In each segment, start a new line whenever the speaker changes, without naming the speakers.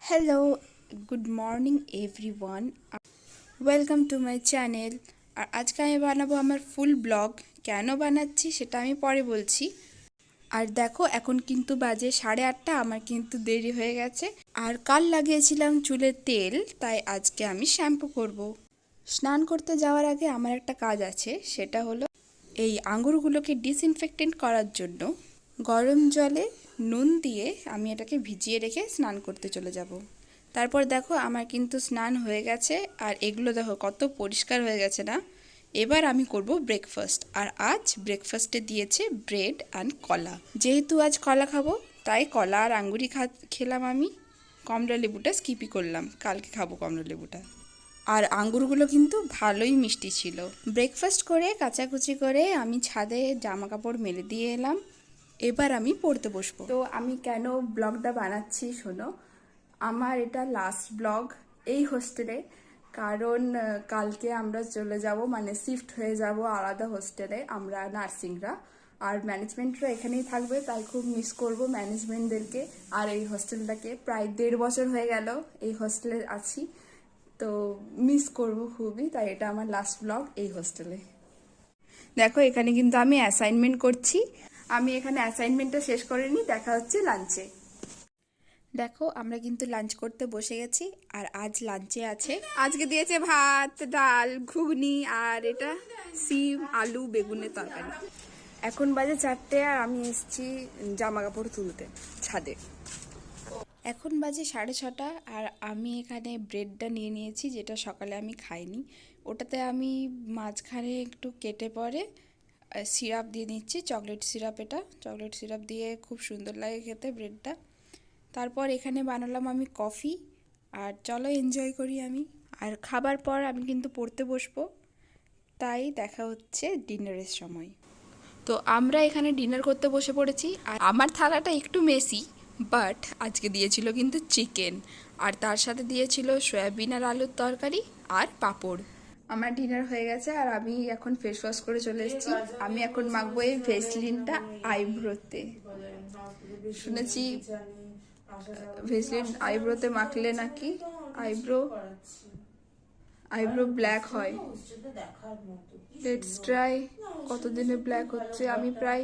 Hello, good morning everyone, welcome to my channel. আর আজকে আমি বানাবো আমার ফুল ব্লগ। কেন বানাচ্ছি সেটা আমি পরে বলছি। আর দেখো, এখন কিন্তু বাজে 8:30, আমার কিন্তু দেরি হয়ে গেছে। আর কাল লাগিয়েছিলাম চুলে তেল, তাই আজকে আমি শ্যাম্পু করব। স্নান করতে যাওয়ার আগে আমার একটা কাজ আছে, সেটা হলো এই আঙুরগুলোকে ডিসইনফেক্টেন্ট করার জন্য গরম জলে নুন দিয়ে আমি এটাকে ভিজিয়ে রেখে স্নান করতে চলে যাব। তারপর দেখো, আমার কিন্তু স্নান হয়ে গেছে আর এগুলো দেখো কত পরিষ্কার হয়ে গেছে না। এবার আমি করব ব্রেকফাস্ট। আর আজ ব্রেকফাস্টে দিয়েছে ব্রেড অ্যান্ড কলা। যেহেতু আজ কলা খাবো, তাই কলা আর আঙ্গুরি খেলাম আমি। কমলা লেবুটা স্কিপই করলাম, কালকে খাবো কমলা লেবুটা। আর আঙ্গুরগুলো কিন্তু ভালোই মিষ্টি ছিল। ব্রেকফাস্ট করে কাচাকুচি করে আমি ছাদে জামা কাপড় মেলে দিয়ে এলাম। এবার আমি পড়তে বসবো। তো আমি কেন ব্লগটা বানাচ্ছি শোনো। আমার এটা লাস্ট ব্লগ এই হোস্টেলে, কারণ কালকে আমরা চলে যাব, মানে শিফট হয়ে যাব আলাদা হোস্টেলে, আমরা নার্সিংরা। আর ম্যানেজমেন্টরা এখানেই থাকবে, তাই খুব মিস করব ম্যানেজমেন্টদেরকে আর এই হোস্টেলটাকে। প্রায় 1.5 বছর হয়ে গেল এই হোস্টেলে আছি, তো মিস করব খুবই। তাই এটা আমার লাস্ট ব্লগ এই হোস্টেলে। দেখো, এখানে কিন্তু আমি অ্যাসাইনমেন্ট করছি। আমি এখানে অ্যাসাইনমেন্টটা শেষ করে নিই, দেখা হচ্ছে লাঞ্চে। দেখো, আমরা কিন্তু লাঞ্চ করতে বসে গেছি। আর আজ লাঞ্চে আছে, আজকে দিয়েছে ভাত, ডাল, ঘুগনি আর এটা সিম আলু বেগুনের তরকারি। এখন বাজে 4টে আর আমি এসেছি জামা কাপড় তুলতে ছাদে। এখন বাজে 6:30 আর আমি এখানে ব্রেডটা নিয়ে নিয়েছি, যেটা সকালে আমি খাইনি। ওটাতে আমি মাঝখানে একটু কেটে পরে সিরাপ দিয়ে নিচ্ছি, চকলেট সিরাপ। এটা চকলেট সিরাপ দিয়ে খুব সুন্দর লাগে খেতে ব্রেডটা। তারপর এখানে বানালাম আমি কফি। আর চলো এনজয় করি আমি। আর খাবার পর আমি কিন্তু পড়তে বসবো, তাই দেখা হচ্ছে ডিনারের সময়। তো আমরা এখানে ডিনার করতে বসে পড়েছি। আর আমার থালাটা একটু মেসি, বাট আজকে দিয়েছিল কিন্তু চিকেন, আর তার সাথে দিয়েছিল সয়াবিন আর আলুর তরকারি আর পাঁপড়। আমার ডিনার হয়ে গেছে আর আমি এখন ফেস ওয়াশ করে চলে এসেছি। আমি এখন মাখবো এই ভেসলিনটা আইব্রোতে। শুনেছি ভেসলিন আইব্রোতে মাখলে নাকি আইব্রো ব্ল্যাক হয়। লেটস ট্রাই কতদিনে ব্ল্যাক হচ্ছে। আমি প্রায়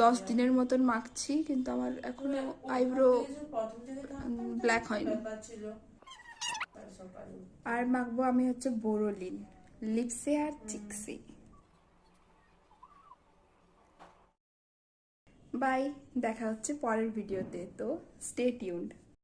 10 দিনের মতন মাখছি, কিন্তু আমার এখনো আইব্রো ব্ল্যাক হয়নি। আর মাখবো আমি হচ্ছে বোরোলিন লিপসে আর চিকসে। বাই, দেখা হচ্ছে পরের ভিডিওতে, তো স্টে টিউনড।